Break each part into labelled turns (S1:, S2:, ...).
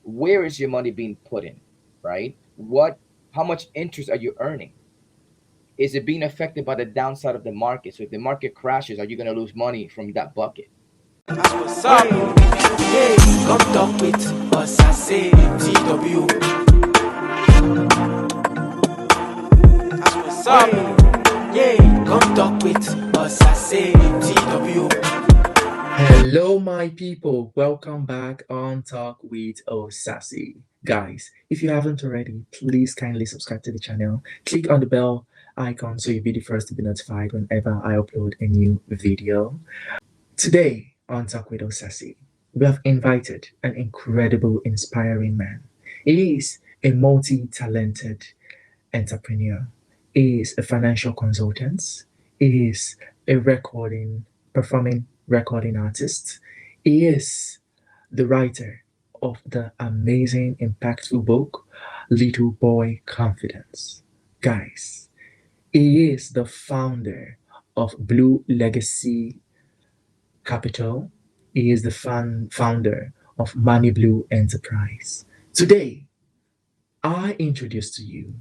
S1: where is your money being put in, right? How much interest are you earning? Is it being affected by the downside of the market? So if the market crashes, are you going to lose money from that bucket?
S2: That's what's up. Hey, come talk with us. I say TW. That's what's up. Yeah, come talk with us. I say TW.
S3: Hello, my people. Welcome back on Talk with Osasi. Guys, if you haven't already, please kindly subscribe to the channel. Click on the bell icon so you'll be the first to be notified whenever I upload a new video. Today on Talk with Osasi, we have invited an incredible, inspiring man. He is a multi talented entrepreneur. He is a financial consultant. He is a performing recording artist. He is the writer of the amazing, impactful book, Little Boy Confidence. Guys, he is the founder of Blue Legacy Capital. He is the founder of Manny Blue Enterprise. Today, I introduce to you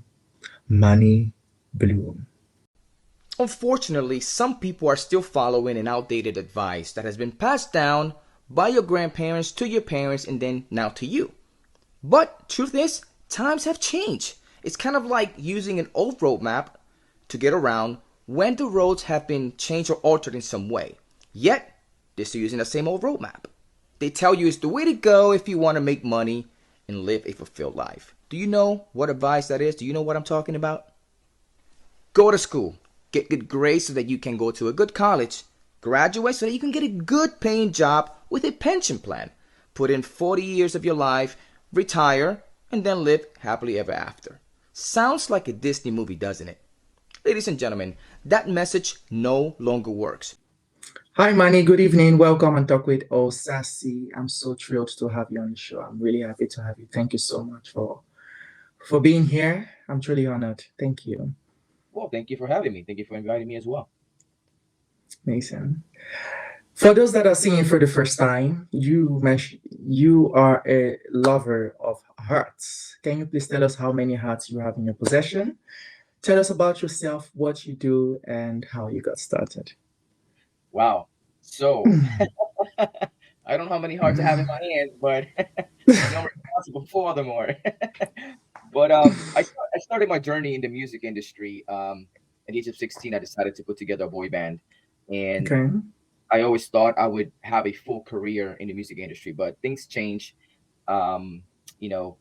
S3: Manny Blue.
S4: Unfortunately, some people are still following an outdated advice that has been passed down by your grandparents to your parents and then now to you. But truth is, times have changed. It's kind of like using an old road map to get around when the roads have been changed or altered in some way. Yet, they're still using the same old road map. They tell you it's the way to go if you want to make money and live a fulfilled life. Do you know what advice that is? Do you know what I'm talking about? Go to school, get good grades so that you can go to a good college, graduate so that you can get a good paying job with a pension plan, put in 40 years of your life, retire, and then live happily ever after. Sounds like a Disney movie, doesn't it? Ladies and gentlemen, that message no longer works.
S3: Hi, Manny. Good evening. Welcome and talk with Osasi. I'm so thrilled to have you on the show. I'm really happy to have you. Thank you so much for being here. I'm truly honored. Thank you.
S1: Well, thank you for having me. Thank you for inviting me as well.
S3: Mason. For those that are seeing you for the first time, you mentioned you are a lover of hearts. Can you please tell us how many hearts you have in your possession? Tell us about yourself, what you do, and how you got started.
S1: Wow. So I don't know how many hearts I have in my hands, but I know I'm responsible for them more. But I started my journey in the music industry. At the age of 16, I decided to put together a boy band, and
S3: Okay.
S1: I always thought I would have a full career in the music industry, but things change. Um, you know,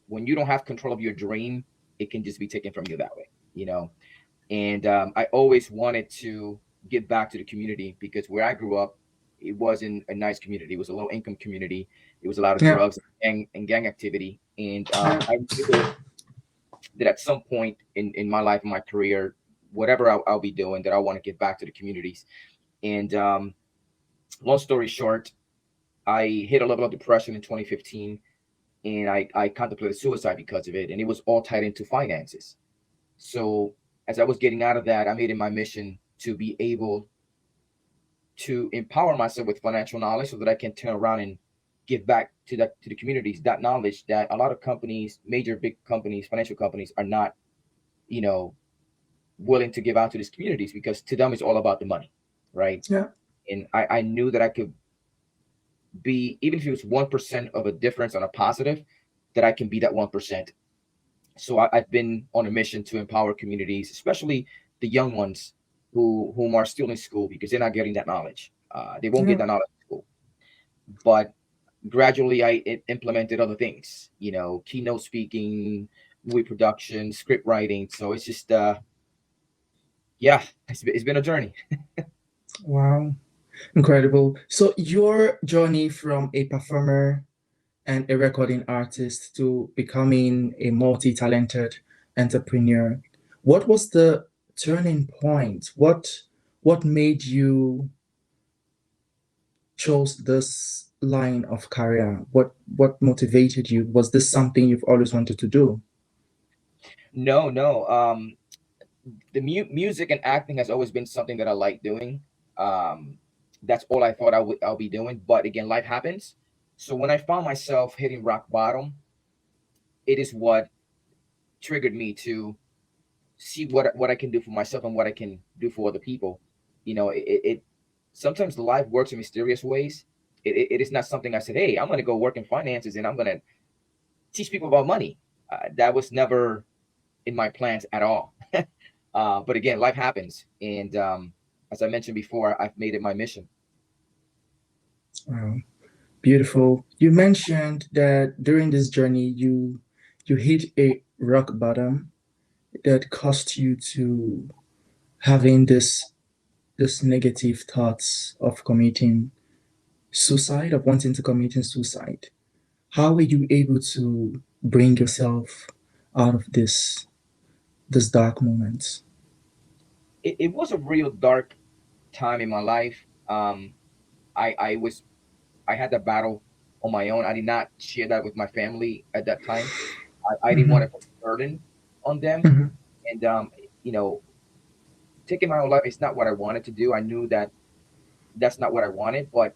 S1: when you don't have control of your dream, it can just be taken from you that way. You know, and I always wanted to give back to the community because where I grew up, it wasn't a nice community. It was a low income community. It was a lot of
S3: Yeah.
S1: drugs and gang activity, and
S3: Yeah.
S1: I knew that at some point in my life, in my career, whatever I'll be doing, that I want to give back to the communities. And long story short, I hit a level of depression in 2015, and I contemplated suicide because of it, and it was all tied into finances. So as I was getting out of that, I made it my mission to be able to empower myself with financial knowledge so that I can turn around and give back to the communities that knowledge that a lot of companies, major big companies, financial companies are not, you know, willing to give out to these communities because to them it's all about the money, right?
S3: Yeah.
S1: And I knew that I could be, even if it was 1% of a difference on a positive, that I can be that 1%. So I've been on a mission to empower communities, especially the young ones whom are still in school because they're not getting that knowledge. They won't get
S3: Yeah.
S1: that knowledge in school. But gradually, implemented other things. You know, keynote speaking, movie production, script writing. So it's just, yeah, it's been a journey.
S3: Wow. Incredible. So your journey from a performer and a recording artist to becoming a multi-talented entrepreneur, what was the turning point? What made you chose this line of career? What motivated you? Was this something you've always wanted to do?
S1: No, no. The music and acting has always been something that I like doing. Um, that's all I thought I'll be doing. But again, life happens. So when I found myself hitting rock bottom, it is what triggered me to see what I can do for myself and what I can do for other people. It sometimes life works in mysterious ways. It is not something I said, hey, I'm going to go work in finances and I'm going to teach people about money. That was never in my plans at all. But again, life happens, and as I mentioned before, I've made it my mission.
S3: Wow, beautiful. You mentioned that during this journey, you hit a rock bottom that caused you to having this negative thoughts of committing suicide, of wanting to committing suicide. How were you able to bring yourself out of this dark moment?
S1: It was a real dark time in my life. I I had that battle on my own. I did not share that with my family at that time. I didn't want
S3: Mm-hmm.
S1: to put a burden on them,
S3: Mm-hmm.
S1: and you know, taking my own life is not what I wanted to do. I knew that that's not what I wanted, but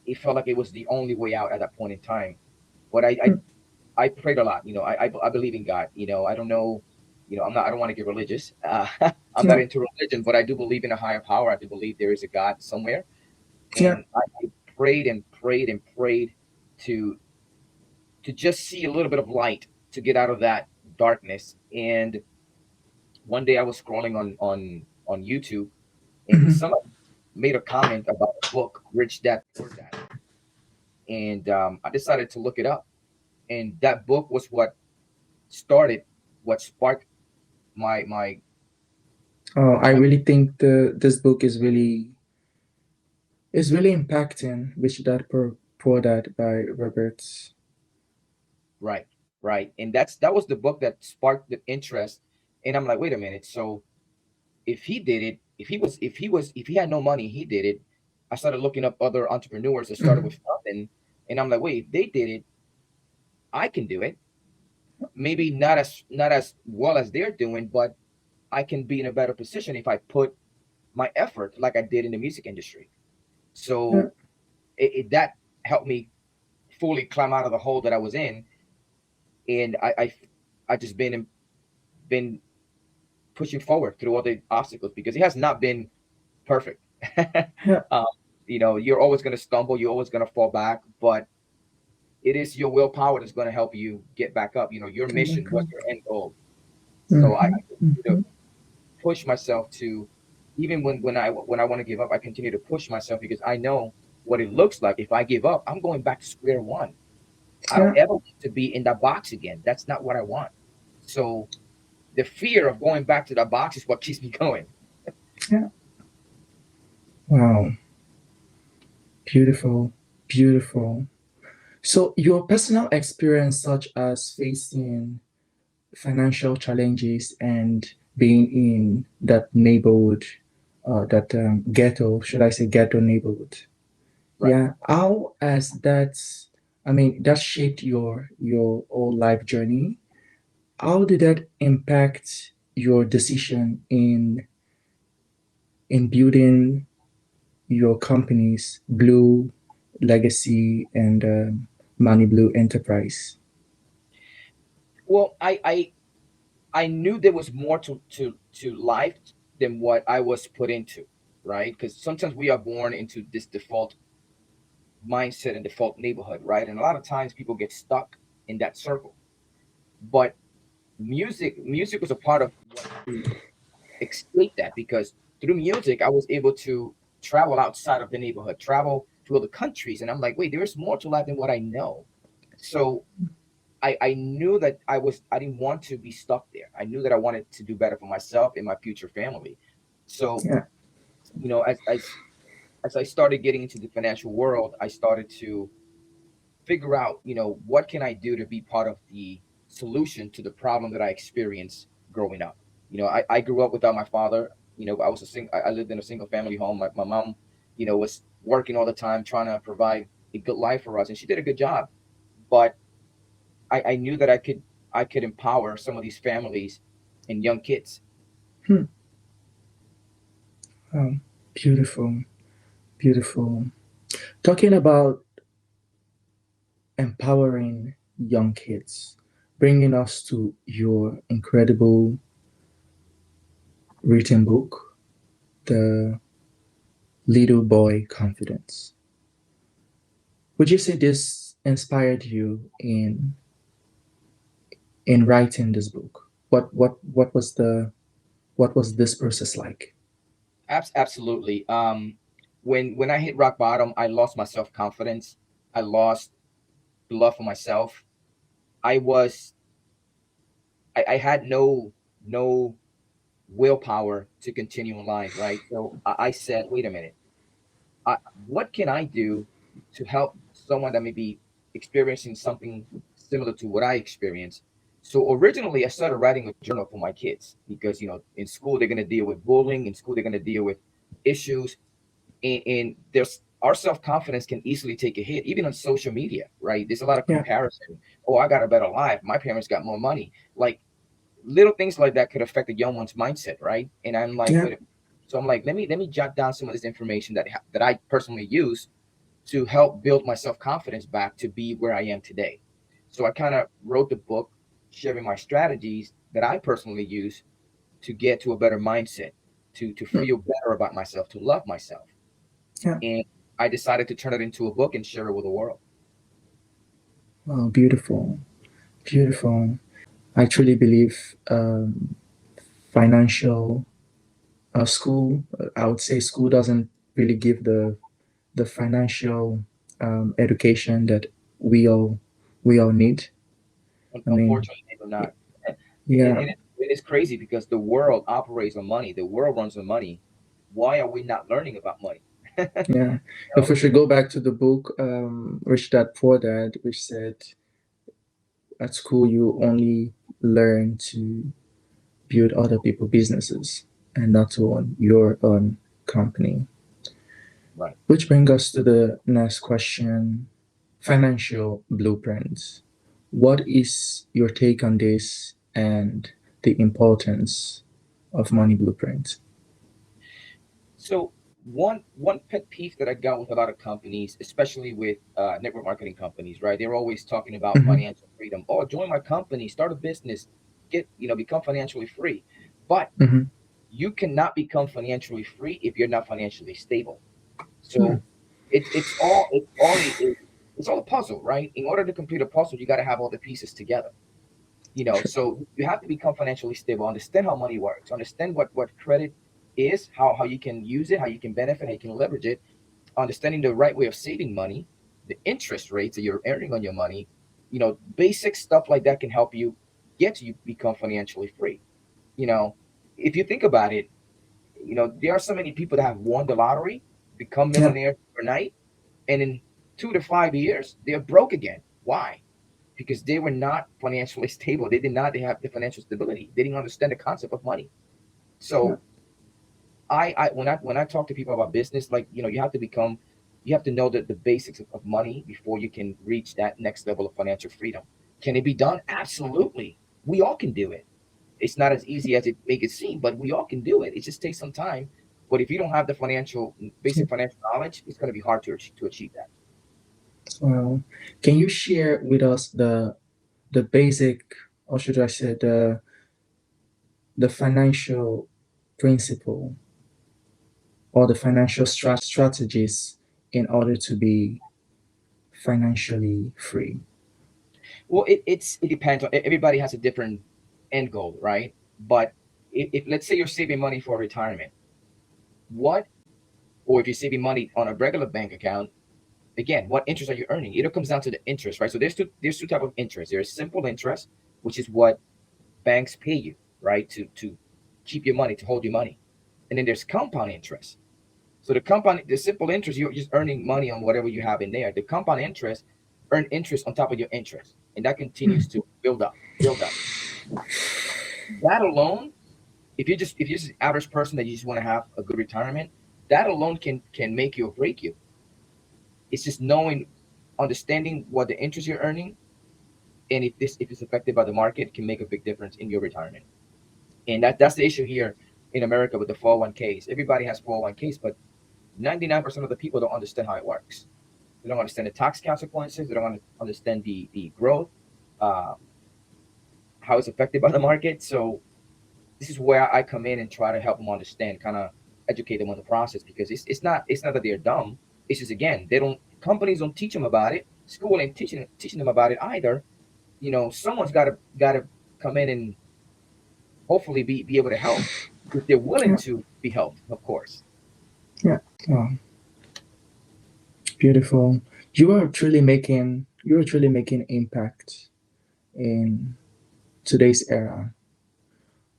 S1: it felt like it was the only way out at that point in time. But I prayed a lot. I believe in God. I don't know. I don't want to get religious. I'm not
S3: Yeah,
S1: into religion, but I do believe in a higher power. I do believe there is a God somewhere.
S3: yeah.
S1: And I prayed and prayed and prayed to to just see a little bit of light to get out of that darkness. And one day I was scrolling on YouTube, and
S3: Mm-hmm.
S1: somebody made a comment about a book, Rich Dad Poor Dad, and I decided to look it up. And that book was started, what sparked my
S3: I
S1: my
S3: really think this book is really impacting Rich Dad Poor Dad by Robert.
S1: right, right. And that was the book that sparked the interest. And I'm like, wait a minute. So if he did it, if he had no money, he did it. I started looking up other entrepreneurs that started
S3: Mm-hmm.
S1: with nothing, and I'm like, wait, if they did it, I can do it. Maybe not as well as they're doing, but I can be in a better position if I put my effort like I did in the music industry.
S3: Yeah.
S1: So that helped me fully climb out of the hole that I was in, and I just been pushing forward through all the obstacles because it has not been perfect.
S3: Yeah.
S1: um, you're always going to stumble, you're always going to fall back, but it is your willpower that's going to help you get back up. Your
S3: Come
S1: mission,
S3: back
S1: what
S3: up.
S1: your end goal. So I
S3: Mm-hmm.
S1: continue to
S3: Mm-hmm.
S1: push myself to, even when I want to give up, I continue to push myself because I know what it looks like. If I give up, I'm going back to square one. I don't
S3: Yeah.
S1: ever want to be in that box again. That's not what I want. So the fear of going back to that box is what keeps me going.
S3: Yeah. Wow. Beautiful. Beautiful. So your personal experience, such as facing financial challenges and being in that neighborhood, that ghetto, should I say ghetto neighborhood?
S1: Right.
S3: Yeah. How has that? I mean, that shaped your whole life journey. How did that impact your decision in building your companies, Blue Legacy and Manny Blue Enterprise?
S1: Well, I knew there was more to life than what I was put into, right? Because sometimes we are born into this default mindset and default neighborhood, right? And a lot of times people get stuck in that circle. But music was a part of what to escape that, because through music I was able to travel outside of the neighborhood, travel to other countries, and I'm like, wait, there's more to life than what I know. So I knew that I didn't want to be stuck there. I knew that I wanted to do better for myself and my future family. So,
S3: Yeah.
S1: as I started getting into the financial world, I started to figure out, what can I do to be part of the solution to the problem that I experienced growing up. I grew up without my father. I was I lived in a single family home. My mom, was working all the time trying to provide a good life for us, and she did a good job. But I knew that I could empower some of these families and young kids.
S3: Hmm. Um, Beautiful, beautiful. Talking about empowering young kids, bringing us to your incredible written book, The Little Boy Confidence. Would you say this inspired you in writing this book? What was this process like?
S1: Absolutely. When I hit rock bottom, I lost my self confidence. I lost the love for myself. I was I had no willpower to continue in life, right? So I said, wait a minute, I, what can I do to help someone that may be experiencing something similar to what I experienced? So originally, I started writing a journal for my kids because in school they're going to deal with bullying. In school they're going to deal with issues, and there's our self confidence can easily take a hit, even on social media, right? There's a lot of
S3: Yeah,
S1: comparison. Oh, I got a better life. My parents got more money. Like little things like that could affect a young one's mindset, right? And I'm like,
S3: yeah,
S1: wait. So I'm like, let me jot down some of this information that I personally use to help build my self confidence back to be where I am today. So I kind of wrote the book, sharing my strategies that I personally use to get to a better mindset, to
S3: mm,
S1: feel better about myself, to love myself.
S3: yeah.
S1: And I decided to turn it into a book and share it with the world.
S3: Wow, beautiful, beautiful. I truly believe financial school. I would say school doesn't really give the financial education that we all we all need. I mean,
S1: Unfortunately, they do not. And
S3: yeah,
S1: it is crazy because the world operates on money. The world runs on money. Why are we not learning about money?
S3: yeah.
S1: You
S3: If
S1: know?
S3: we should go back to the book, Rich Dad Poor Dad, which said at school you only learn to build other people's businesses and not to own your own company.
S1: Right.
S3: Which brings us to the next question: financial blueprints. What is your take on this and the importance of money blueprints?
S1: So one pet peeve that I got with a lot of companies, especially with network marketing companies, right? They're always talking about
S3: Mm-hmm,
S1: financial freedom. Oh, join my company, start a business, become financially free. But
S3: mm-hmm,
S1: you cannot become financially free if you're not financially stable.
S3: mm,
S1: So it's all a puzzle, right? In order to complete a puzzle, you got to have all the pieces together. So you have to become financially stable, understand how money works, understand what credit is, how you can use it, how you can benefit, how you can leverage it, understanding the right way of saving money, the interest rates that you're earning on your money. Basic stuff like that can help you get to you become financially free. you know if you think about it, there are so many people that have won the lottery, become
S3: yeah,
S1: millionaires overnight, and in 2 to 5 years they're broke again. Why? Because they were not financially stable. They have the financial stability. They didn't understand the concept of money.
S3: yeah,
S1: So when I talk to people about business, like you have to know the basics of money before you can reach that next level of financial freedom. Can it be done? Absolutely. We all can do it. It's not as easy as it make it seem, but we all can do it. It just takes some time. But if you don't have the
S3: yeah.
S1: basic financial knowledge, it's going to be hard to achieve that.
S3: Well, can you share with us the basic, or should I say the financial principle or the financial strategies in order to be financially free?
S1: Well, it depends on everybody has a different end goal, right? But if let's say you're saving money for retirement, what or if you're saving money on a regular bank account, again, what interest are you earning? It all comes down to the interest, right? So there's two type of interest. There's simple interest, which is what banks pay you, right, to keep your money, to hold your money, and then there's compound interest. So the simple interest, you're just earning money on whatever you have in there. The compound interest, earn interest on top of your interest, and that
S3: Hmm.
S1: continues to build up, build up. That alone, if you're just an average person that you just want to have a good retirement, that alone can make you or break you. It's just knowing, understanding what the interest you're earning, and if it's affected by the market, can make a big difference in your retirement. And that's the issue here in America with the 401ks. Everybody has 401ks, but 99% of the people don't understand how it works. They don't understand the tax consequences. They don't understand the growth, uh, how it's affected by the market. So this is where I come in and try to help them understand, kind of educate them on the process, because it's not that they're dumb. It's just, again, they don't companies don't teach them about it. School ain't teaching them about it either. Someone's got to come in and hopefully be able to help if they're willing
S3: Yeah.
S1: to be helped, of course.
S3: Yeah. Oh, beautiful. You are truly making impact in today's era.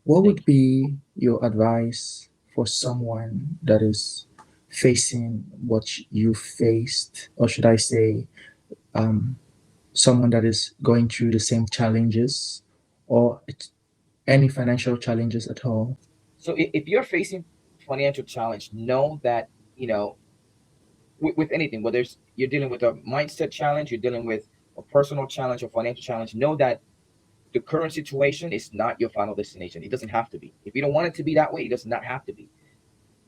S3: What
S1: Thank
S3: would be your advice for someone that is facing what you faced, or should I say, um, someone that is going through the same challenges, or any financial challenges at all?
S1: So if you're facing financial challenge, know that, with anything, whether you're dealing with a mindset challenge, you're dealing with a personal challenge or financial challenge, know that the current situation is not your final destination. It doesn't have to be. If you don't want it to be that way, it does not have to be.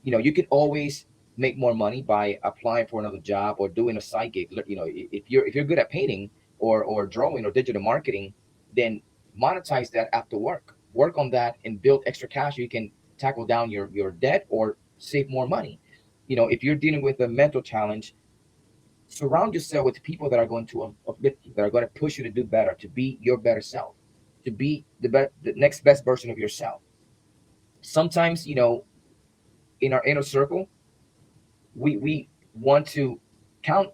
S1: You can always make more money by applying for another job or doing a side gig. If you're good at painting or drawing or digital marketing, then monetize that after work. Work on that and build extra cash so you can tackle down your debt or save more money. If you're dealing with a mental challenge, surround yourself with people that are going to uplift you, that are going to push you to do better, to be your better self, to be the next best version of yourself. Sometimes, in our inner circle, we want to count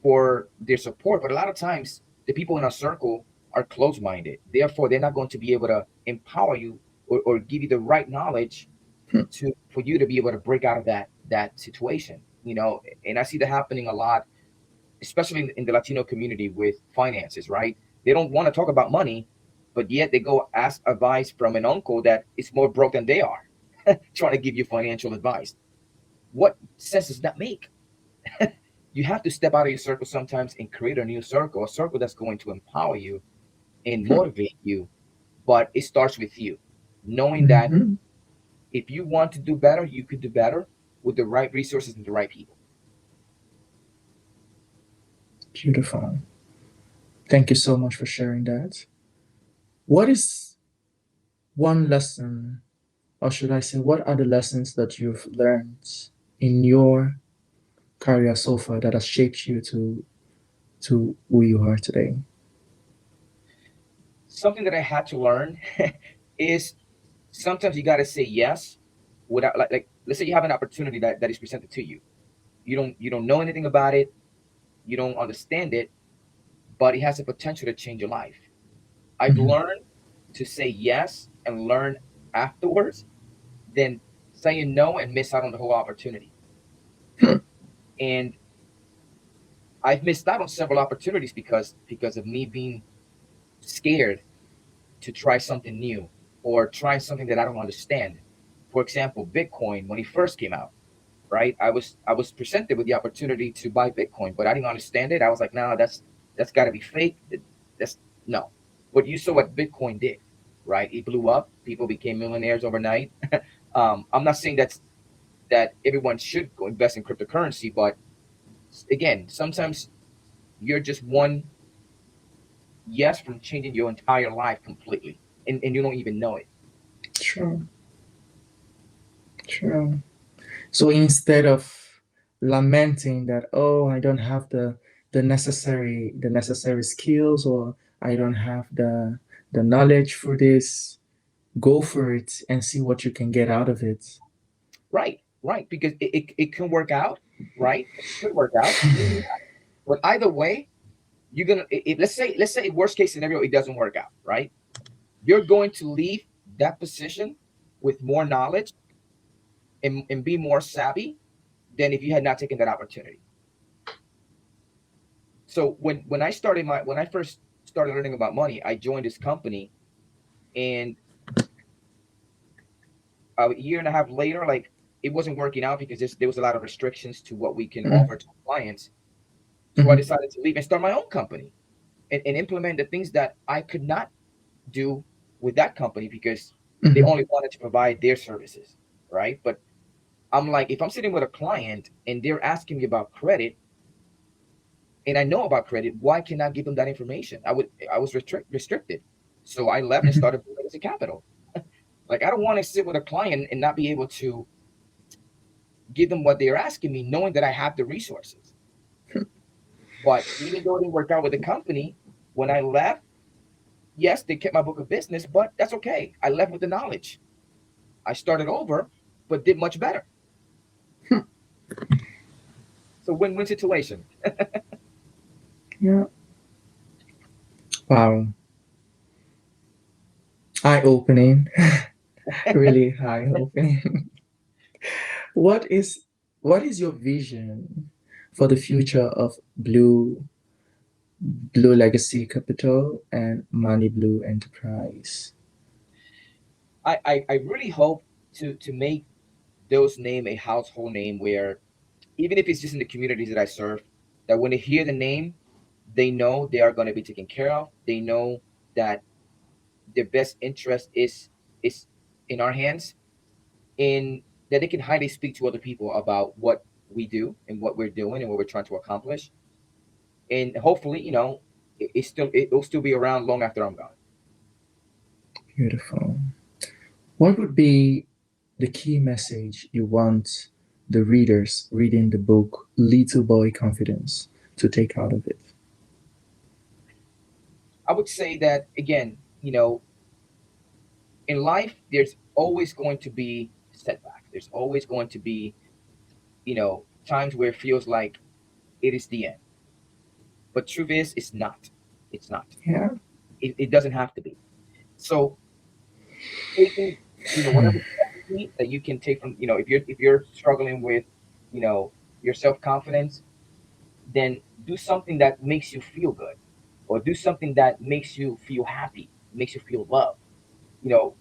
S1: for their support, but a lot of times the people in our circle are closed-minded. Therefore, they're not going to be able to empower you, or give you the right knowledge to for you to be able to break out of that situation. And I see that happening a lot, especially in the Latino community with finances. Right? They don't want to talk about money, but yet they go ask advice from an uncle that is more broke than they are, trying to give you financial advice. What sense does that make? You have to step out of your circle sometimes and create a circle that's going to empower you and motivate you. But it starts with you, knowing that
S3: Hmm.
S1: if you want to do better, you could do better with the right resources and the right people.
S3: Beautiful. Thank you so much for sharing that. What is one lesson, or should I say, what are the lessons that you've learned in your career so far that has shaped you to who you are today?
S1: Something that I had to learn is sometimes you got to say yes without, like let's say you have an opportunity that is presented to you. You don't know anything about it, you don't understand it, but it has the potential to change your life. I've
S3: Mhm.
S1: learned to say yes and learn afterwards than saying no and miss out on the whole opportunity. And I've missed out on several opportunities because of me being scared to try something new or try something that I don't understand. For example, Bitcoin, when it first came out, right? I was presented with the opportunity to buy Bitcoin, but I didn't understand it. I was like, no, that's got to be fake. That's no. But you saw what Bitcoin did, right? It blew up. People became millionaires overnight. I'm not saying that everyone should go invest in cryptocurrency, but again, sometimes you're just one yes from changing your entire life completely, and you don't even know it.
S3: True, true. So instead of lamenting that, oh, I don't have the necessary skills, or I don't have the knowledge for this, go for it and see what you can get out of it.
S1: Right, right, because it can work out, right? It could work out, but either way, you're gonna let's say worst case scenario, it doesn't work out, right? You're going to leave that position with more knowledge and be more savvy than if you had not taken that opportunity. So when I first started learning about money, I joined this company, and a year and a half later, like, it wasn't working out because there was a lot of restrictions to what we can
S3: Mhm,
S1: offer to clients. So I
S3: mhm,
S1: decided to leave and start my own company, and implement the things that I could not do with that company because they
S3: mhm.
S1: only wanted to provide their services, right? But I'm like, if I'm sitting with a client and they're asking me about credit, and I know about credit, why can I give them that information? I was restricted. So I left and
S3: Mhm.
S1: started building as a capital. Like I don't want to sit with a client and not be able to give them what they're asking me, knowing that I have the resources. But even though it didn't work out with the company, when I left, yes, they kept my book of business, but that's okay. I left with the knowledge. I started over, but did much better. So win-win situation.
S3: Yeah. Wow. Eye opening. Really eye opening. What is what is your vision for the future of Blue Legacy Capital and Money Blue Enterprise?
S1: I really hope to make those name a household name where even if it's just in the communities that I serve, that when they hear the name, they know they are going to be taken care of. They know that their best interest is in our hands, and that they can highly speak to other people about what we do and what we're doing and what we're trying to accomplish. And hopefully, it'll still be around long after I'm gone.
S3: Beautiful. What would be the key message you want the readers reading the book Little Boy Confidence to take out of it?
S1: I would say that again, in life, there's always going to be setbacks. There's always going to be, times where it feels like it is the end. But truth is, it's not. It's not.
S3: Yeah.
S1: It doesn't have to be. So taking, whatever strategy that you can take from, if you're struggling with, your self confidence, then do something that makes you feel good, or do something that makes you feel happy, makes you feel loved. You know,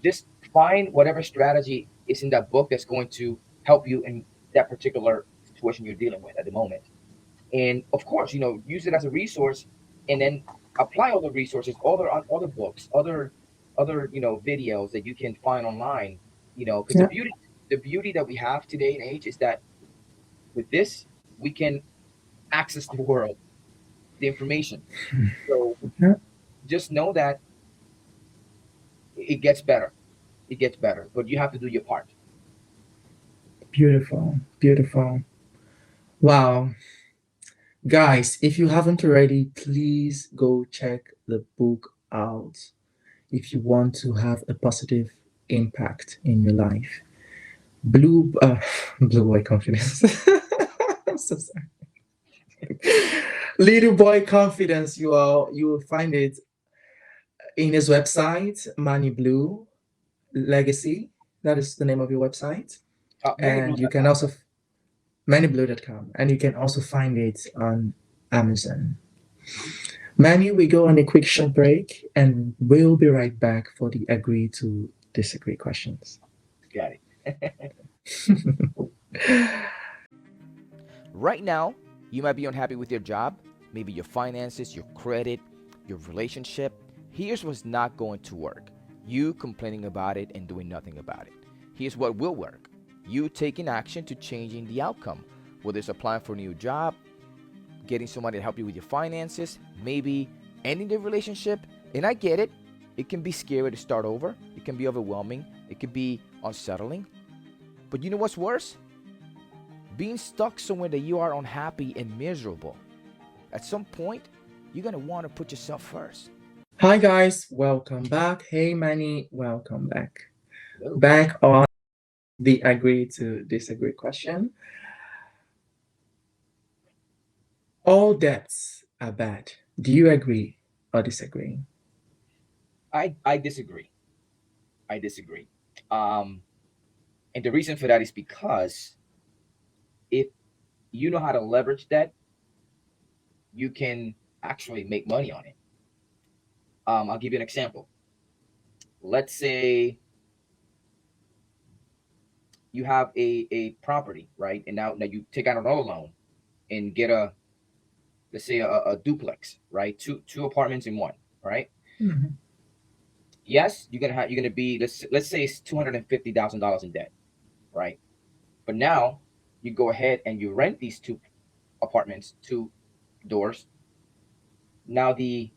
S1: just find whatever strategy is in that book that's going to help you in that particular situation you're dealing with at the moment. And of course, use it as a resource, and then apply all the resources, other books, other videos that you can find online. Because
S3: Yeah.
S1: the beauty that we have today and age is that with this we can access the world, the information. So
S3: Yeah.
S1: just know that it gets better. It gets better, but you have to do your part.
S3: Beautiful. Beautiful. Wow. Guys, if you haven't already, please go check the book out if you want to have a positive impact in your life. Blue, Blue Boy Confidence. I'm so sorry. Little Boy Confidence. You will find it in his website, Manny Blue Legacy. That is the name of your website, and you can
S1: ManyBlue.com.
S3: also mannyblue.com, and you can also find it on Amazon. Manny, we go on a quick short break, and we'll be right back for the agree to disagree questions.
S1: Got it.
S4: Right now, you might be unhappy with your job, maybe your finances, your credit, your relationship. Here's what's not going to work: you complaining about it and doing nothing about it. Here's what will work: you taking action to changing the outcome, whether it's applying for a new job, getting somebody to help you with your finances, maybe ending the relationship. And I get it, it can be scary to start over, it can be overwhelming, it can be unsettling. But you know what's worse? Being stuck somewhere that you are unhappy and miserable. At some point, you're gonna want to put yourself first.
S3: Hi guys, welcome back. Hey Manny, welcome back.
S1: Hello.
S3: Back on the agree to disagree question. All debts are bad. Do you agree or disagree?
S1: I disagree. I disagree. Um, and the reason for that is because if you know how to leverage that, you can actually make money on it. I'll give you an example. Let's say you have a property, right? And now you take out another loan and get let's say a duplex, right? Two apartments in one, right?
S3: Mhm.
S1: Yes, you're gonna be, let's say it's $250,000 in debt, right? But now you go ahead and you rent these two apartments to doors. Now the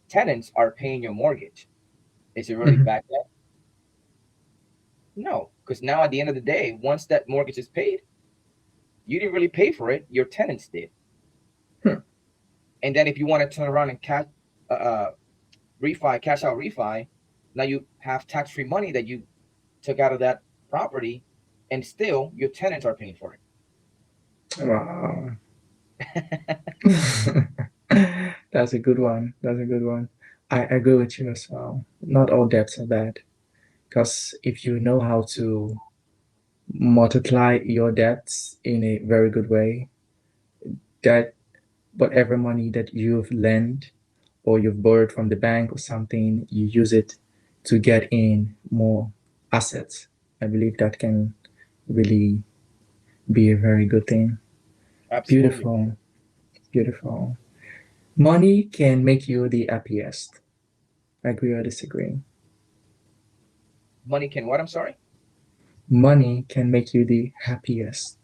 S1: tenants are paying your mortgage. Is it really
S3: Mhm.
S1: bad debt? No, because now at the end of the day, once that mortgage is paid, you didn't really pay for it. Your tenants did.
S3: Hmm.
S1: And then if you want to turn around and cash out refi, now you have tax free money that you took out of that property, and still your tenants are paying for
S3: Wow.
S1: it.
S3: That's a good one. That's a good one. I agree with you as well. Not all debts are bad. Because if you know how to multiply your debts in a very good way, that whatever money that you've lent or you've borrowed from the bank or something, you use it to get in more assets. I believe that can really be a very good thing.
S1: Absolutely.
S3: Beautiful, beautiful. Money can make you the happiest. Agree or disagree?
S1: Money can what? I'm sorry.
S3: Money can make you the happiest.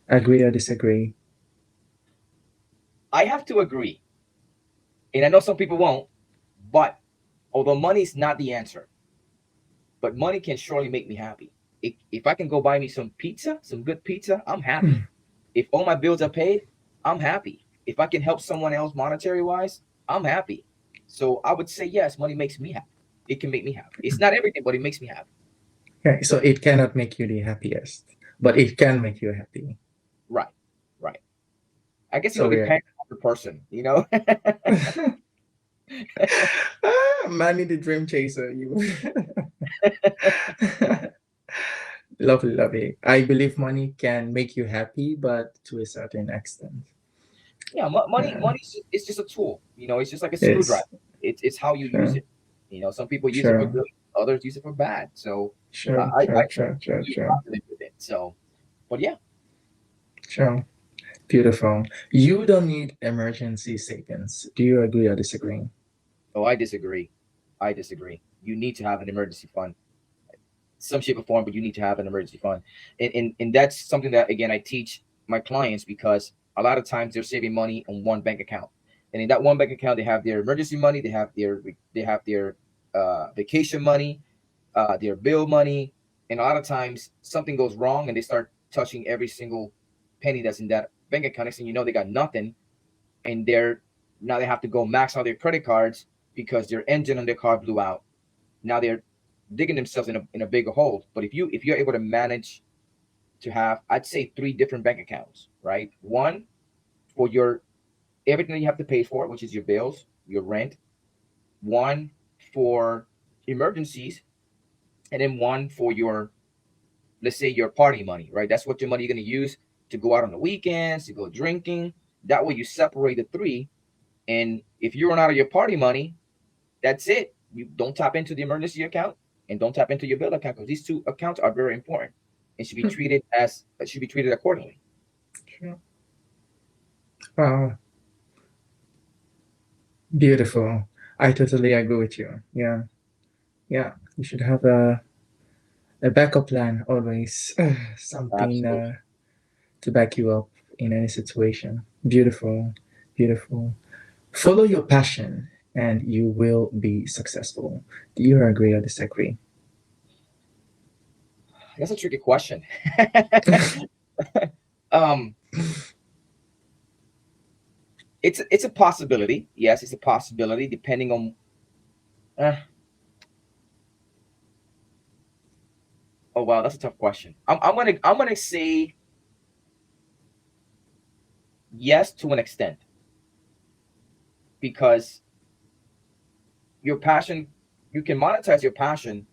S3: Agree or disagree?
S1: I have to agree, and I know some people won't, but although money's not the answer, but money can surely make me happy. If I can go buy me some pizza, some good pizza, I'm happy. If all my bills are paid, I'm happy. If I can help someone else monetary wise, I'm happy. So I would say yes, money makes me happy. It can make me happy. It's not everything, but it makes me happy.
S3: Okay, so it cannot make you the happiest, but it can make you happy.
S1: Right. Right. I guess
S3: So we're
S1: depends on the person, you know?
S3: Manny the dream chaser, you. Lovely, lovely. I believe money can make you happy, but to a certain extent.
S1: Yeah,
S3: Uh,
S1: money is just a tool. It's just like a screwdriver.
S3: it's
S1: It's how you use
S3: sure,
S1: it. Some people use it for
S3: sure,
S1: good, others use it for bad. So
S3: sure,
S1: I
S3: sure,
S1: try
S3: sure,
S1: to
S3: sure,
S1: be
S3: sure,
S1: positive with it. So, but yeah,
S3: sure. Beautiful. You don't need emergency savings. Do you agree or disagree?
S1: oh, I disagree. I disagree. You need to have an emergency fund, some shape or form, but you need to have an emergency fund, and that's something that again I teach my clients because a lot of times they're saving money on one bank account, and in that one bank account they have their emergency money, they have their vacation money, their bill money, and a lot of times something goes wrong and they start touching every single penny that's in that bank account. Next thing you know, they got nothing, and now they have to go max out their credit cards because their engine on their car blew out. Now they're digging themselves in a bigger hole. But if you're able to manage to have, I'd say, three different bank accounts, right? One for your everything that you have to pay for, which is your bills, your rent. One for emergencies, and then one for your, let's say, your party money, right? That's what your money you're going to use to go out on the weekends, to go drinking. That way you separate the three. And if you run out of your party money, that's it. You don't tap into the emergency account and don't tap into your bill account because these two accounts are very important and should be treated accordingly.
S3: Sure. Wow, beautiful. I totally agree with you. Yeah, yeah. You should have a backup plan always, something
S1: Absolutely.
S3: to back you up in any situation. Beautiful, beautiful. Follow your passion and you will be successful. Do you agree or disagree?
S1: That's a tricky question. um, it's a possibility. Yes, it's a possibility depending on. Uh, oh wow, that's a tough question. I'm gonna say yes to an extent because your passion, you can monetize your passion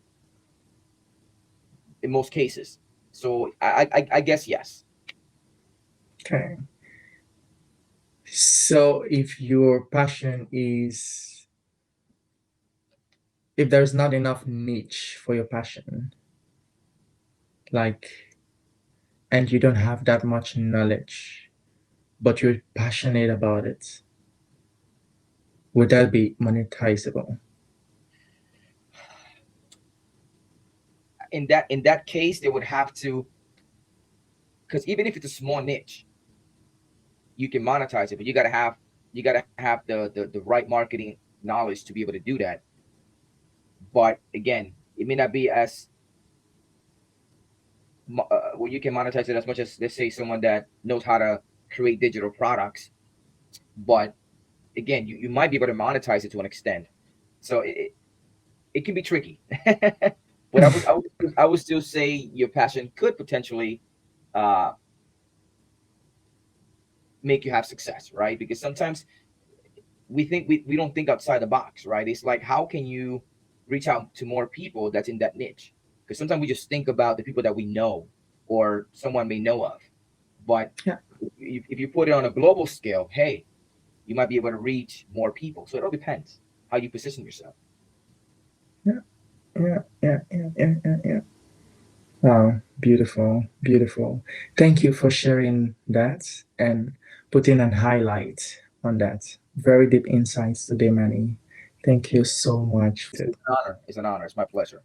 S1: in most cases. So I guess yes.
S3: Okay. So if your passion is, if there's not enough niche for your passion, like, and you don't have that much knowledge, but you're passionate about it, would that be monetizable?
S1: In that case, they would have to, because even if it's a small niche, you can monetize it, but You got to have the right marketing knowledge to be able to do that. But again, it may not be as well, you can monetize it as much as, let's say, someone that knows how to create digital products. But again, you might be able to monetize it to an extent. So it can be tricky. But I would still say your passion could potentially uh, make you have success, right? Because sometimes we don't think outside the box, right? It's like, how can you reach out to more people that's in that niche? Because sometimes we just think about the people that we know or someone may know of. But
S3: Yeah.
S1: if you put it on a global scale, hey, you might be able to reach more people. So it all depends how you position yourself.
S3: Yeah. Yeah. Yeah. Yeah. Yeah. Yeah. Yeah. Wow, beautiful, beautiful. Thank you for sharing that and putting an highlight on that. Very deep insights today, Manny. Thank you so much.
S1: It's an honor. It's an honor. It's my pleasure.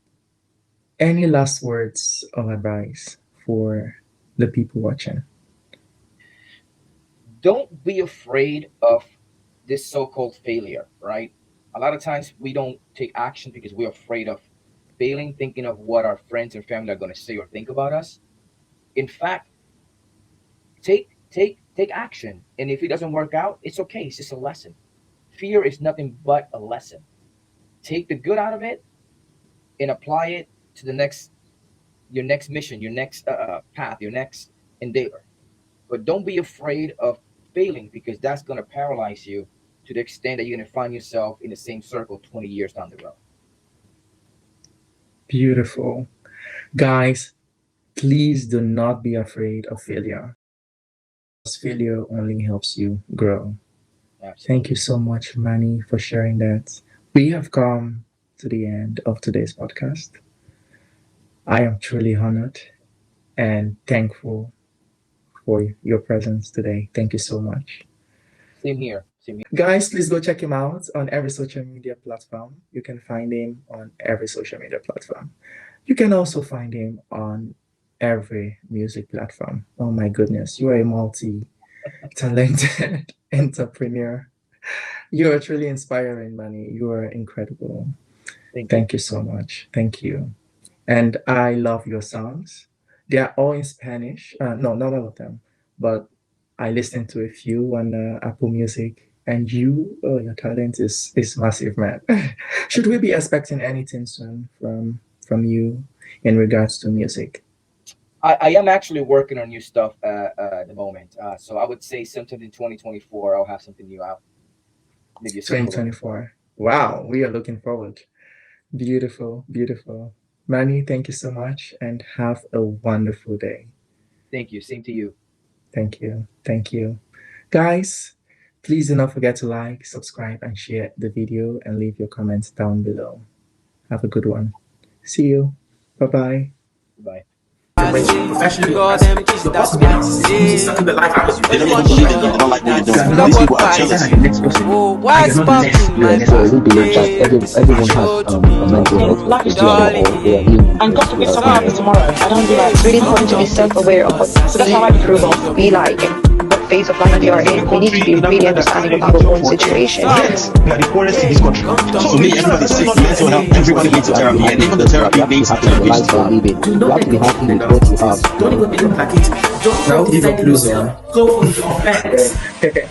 S3: Any last words of advice for the people watching?
S1: Don't be afraid of this so-called failure, right? A lot of times we don't take action because we're afraid of failing, thinking of what our friends and family are going to say or think about us. In fact, take action, and if it doesn't work out, it's okay. It's just a lesson. Fear is nothing but a lesson. Take the good out of it and apply it to the next your next mission, your next path, your next endeavor. But don't be afraid of failing because that's going to paralyze you to the extent that you're going to find yourself in the same circle 20 years down the road.
S3: Beautiful. Guys, please do not be afraid of failure. Failure only helps you grow. Thank
S1: Absolutely.
S3: you so much, Manny, for sharing that. We have come to the end of today's podcast. I am truly honored and thankful for your presence today. Thank you so much.
S1: Same here. Same here.
S3: Guys, please go check him out on every social media platform. You can find him on every social media platform. You can also find him on every music platform. Oh my goodness, you are a multi talented entrepreneur. You are truly inspiring, Manny. You are incredible.
S1: Thank you.
S3: Thank you so much. Thank you. And I love your songs. They are all in Spanish. No, not all of them, but I listened to a few on Apple Music. And your talent is massive, man. Should we be expecting anything soon from you in regards to music?
S1: I am actually working on new stuff at the moment. So I would say sometime in 2024, I'll have something new out. Maybe a single.
S3: 2024. Wow, we are looking forward. Beautiful, beautiful. Manny, thank you so much and have a wonderful day.
S1: Thank you. Same to you.
S3: Thank you. Thank you. Guys, please do not forget to like, subscribe, and share the video and leave your comments down below. Have a good one. See you. Bye bye.
S1: Bye.
S3: Professionally,
S2: God, them kids that's me say.
S3: something that life happens.
S5: They don't like what you're doing.
S2: Love
S5: These
S2: what
S5: people are
S2: vibes.
S5: jealous.
S2: Oh, what's popping, my
S6: Yeah, so we believe that everyone
S2: Show
S6: has
S2: to
S6: a
S2: me,
S6: mental health
S7: Life is
S6: issue or they are healing.
S7: and God forbid something happens tomorrow. I don't do that.
S8: It's really important to be self-aware of what
S7: So that's how I
S8: approve of, we like, and what phase of life we are in. We need to be really understanding of our own situation.
S5: Yes, we are the poorest in this country. So for me, everybody's sick. Mental health, everybody needs therapy, and even the therapy needs
S6: Happy with the life you are living. You have to be happy with what you have.
S3: Don't even look like it. Just now, give a closer. Go on your pets.